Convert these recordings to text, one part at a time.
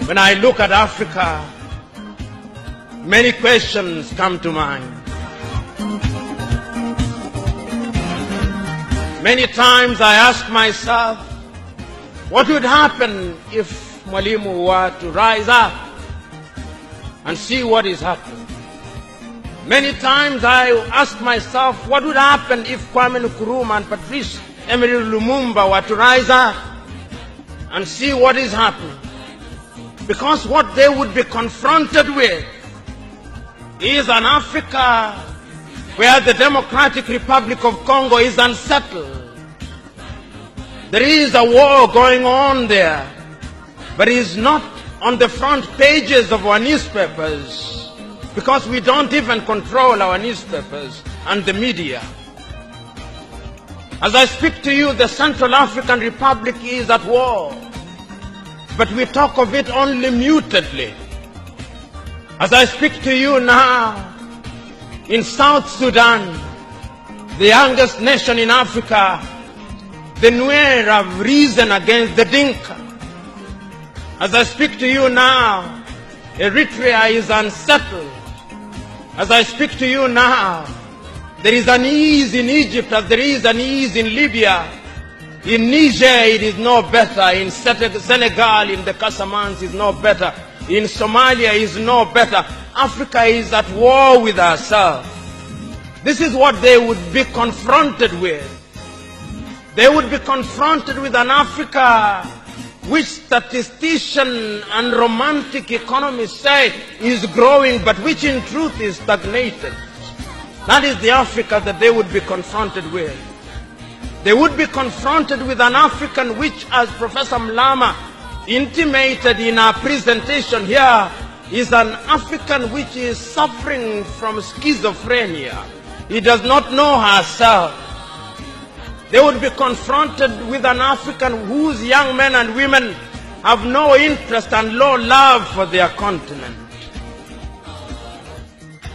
When I look at Africa, many questions come to mind. Many times I ask myself, what would happen if Mwalimu were to rise up and see what is happening? Many times I ask myself, what would happen if Kwame Nkrumah and Patrice Emery Lumumba were to rise up and see what is happening? Because what they would be confronted with is an Africa where the Democratic Republic of Congo is unsettled. There is a war going on there, but it is not on the front pages of our newspapers because we don't even control our newspapers and the media. As I speak to you, the Central African Republic is at war, but we talk of it only mutedly. As I speak to you now, in South Sudan, the youngest nation in Africa, the Nuer have risen against the Dinka. As I speak to you now, Eritrea is unsettled. As I speak to you now, there is unease in Egypt as there is unease in Libya. In Niger, it is no better. In Senegal, in the Casamance, it is no better. In Somalia, it is no better. Africa is at war with herself. This is what they would be confronted with. They would be confronted with an Africa which statisticians and romantic economists say is growing, but which in truth is stagnated. That is the Africa that they would be confronted with. They would be confronted with an African which, as Professor Mlama intimated in our presentation here, is an African which is suffering from schizophrenia. He does not know herself. They would be confronted with an African whose young men and women have no interest and low love for their continent.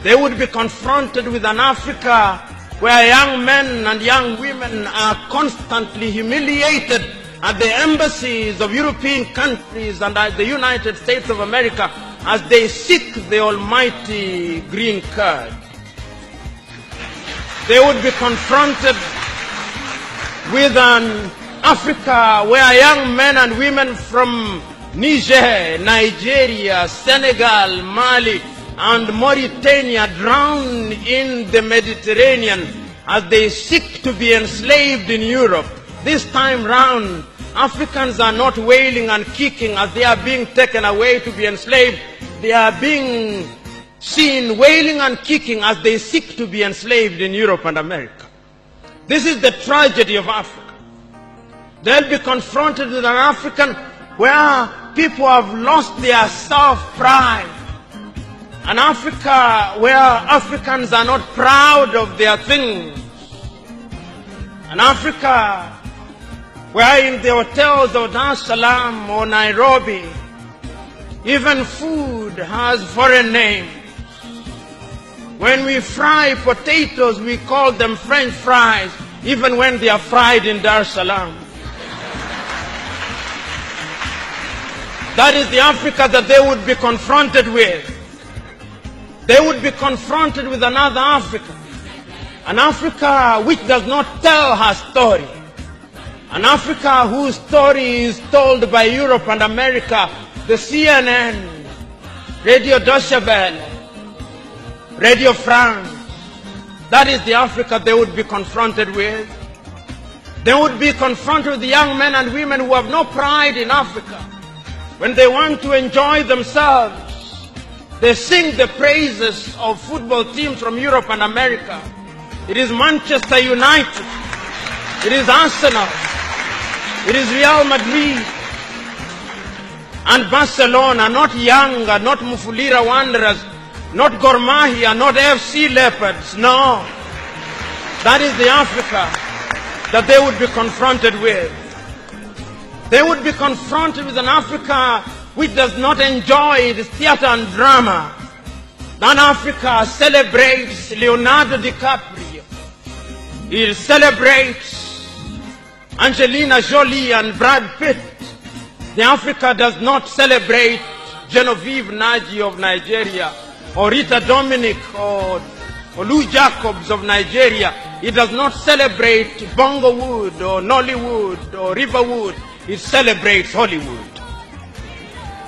They would be confronted with an Africa where young men and young women are constantly humiliated at the embassies of European countries and at the United States of America as they seek the almighty green card. They would be confronted with an Africa where young men and women from Niger, Nigeria, Senegal, Mali, and Mauritania drown in the Mediterranean as they seek to be enslaved in Europe. This time round, Africans are not wailing and kicking as they are being taken away to be enslaved. They are being seen wailing and kicking as they seek to be enslaved in Europe and America. This is the tragedy of Africa. They'll be confronted with an African where people have lost their self-pride. An Africa where Africans are not proud of their things. An Africa where in the hotels of Dar es Salaam or Nairobi, even food has foreign names. When we fry potatoes, we call them French fries, even when they are fried in Dar es Salaam. That is the Africa that they would be confronted with. They would be confronted with another Africa. An Africa which does not tell her story. An Africa whose story is told by Europe and America, the CNN, Radio Deutsche Welle, Radio France. That is the Africa they would be confronted with. They would be confronted with the young men and women who have no pride in Africa. When they want to enjoy themselves, they sing the praises of football teams from Europe and America. It is Manchester United. It is Arsenal. It is Real Madrid. And Barcelona, not Yanga, not Mufulira Wanderers, not Gor Mahia, not FC Leopards. No. That is the Africa that they would be confronted with. They would be confronted with an Africa which does not enjoy the theater and drama. That Africa celebrates Leonardo DiCaprio. It celebrates Angelina Jolie and Brad Pitt. The Africa does not celebrate Genevieve Naji of Nigeria, or Rita Dominic, or Lou Jacobs of Nigeria. It does not celebrate Bongowood or Nollywood or Riverwood. It celebrates Hollywood.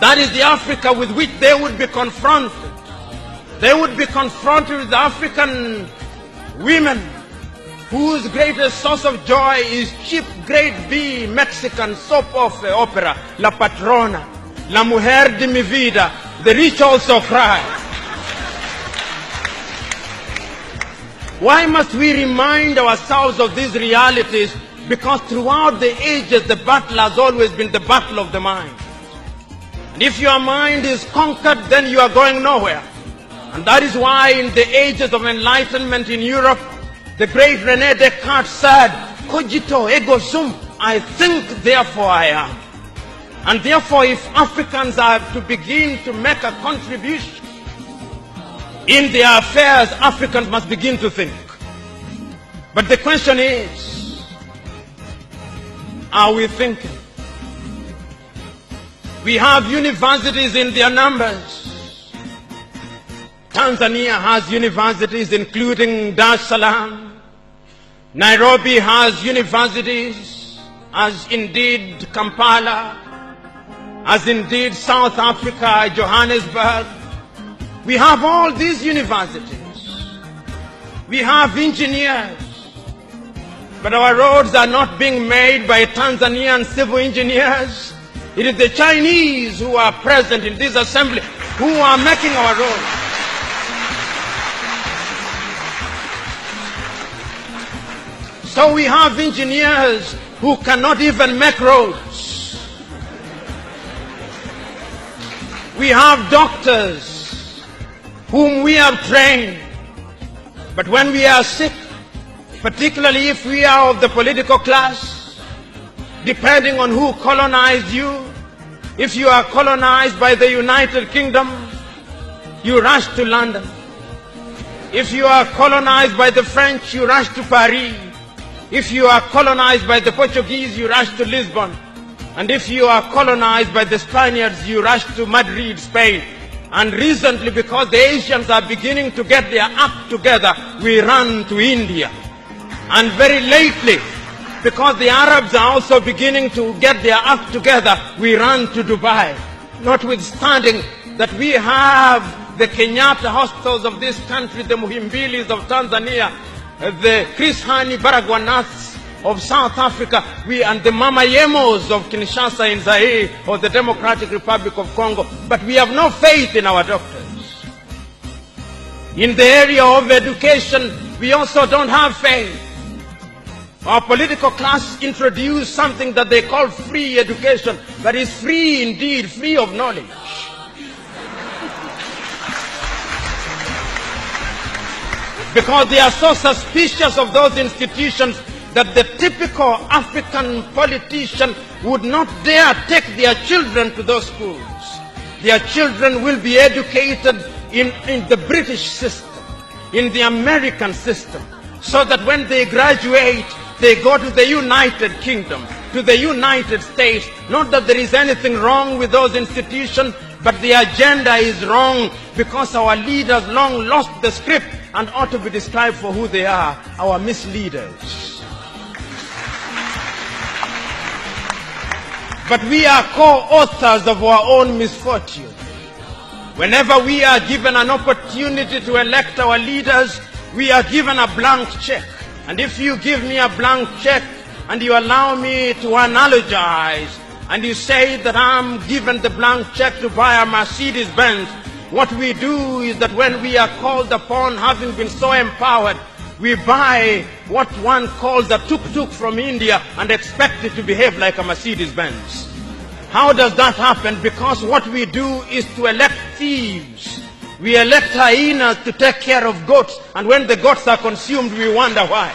That is the Africa with which they would be confronted. They would be confronted with African women whose greatest source of joy is cheap grade B Mexican soap opera, La Patrona, La Mujer de mi Vida, The Rich Also Cry. Why must we remind ourselves of these realities? Because throughout the ages, the battle has always been the battle of the mind. And if your mind is conquered, then you are going nowhere. And that is why in the ages of enlightenment in Europe, the great René Descartes said, cogito ergo sum, I think, therefore I am. And therefore, if Africans are to begin to make a contribution in their affairs, Africans must begin to think. But the question is, are we thinking? We have universities in their numbers. Tanzania has universities including Dar es Salaam. Nairobi has universities, as indeed Kampala, as indeed South Africa, Johannesburg. We have all these universities. We have engineers. But our roads are not being made by Tanzanian civil engineers. It is the Chinese who are present in this assembly who are making our roads. So we have engineers who cannot even make roads. We have doctors whom we have trained. But when we are sick, particularly if we are of the political class, depending on who colonized you, if you are colonized by the United Kingdom, you rush to London. If you are colonized by the French, you rush to Paris. If you are colonized by the Portuguese, you rush to Lisbon. And if you are colonized by the Spaniards, you rush to Madrid, Spain. And recently, because the Asians are beginning to get their act together, we run to India. And very lately, because the Arabs are also beginning to get their act together, we run to Dubai. Notwithstanding that we have the Kenyatta hospitals of this country, the Muhimbilis of Tanzania, the Chris Hani Baragwanaths of South Africa, and the Mama Yemos of Kinshasa in Zaire or the Democratic Republic of Congo. But we have no faith in our doctors. In the area of education, we also don't have faith. Our political class introduced something that they call free education, that is free indeed, free of knowledge. Because they are so suspicious of those institutions that the typical African politician would not dare take their children to those schools. Their children will be educated in the British system, in the American system, so that when they graduate, they go to the United Kingdom, to the United States. Not that there is anything wrong with those institutions, but the agenda is wrong because our leaders long lost the script and ought to be described for who they are, our misleaders. But we are co-authors of our own misfortune. Whenever we are given an opportunity to elect our leaders, we are given a blank check. And if you give me a blank check and you allow me to analogize, and you say that I'm given the blank check to buy a Mercedes-Benz, what we do is that when we are called upon, having been so empowered, we buy what one calls a tuk-tuk from India and expect it to behave like a Mercedes-Benz. How does that happen? Because what we do is to elect thieves. We elect hyenas to take care of goats, and when the goats are consumed, we wonder why.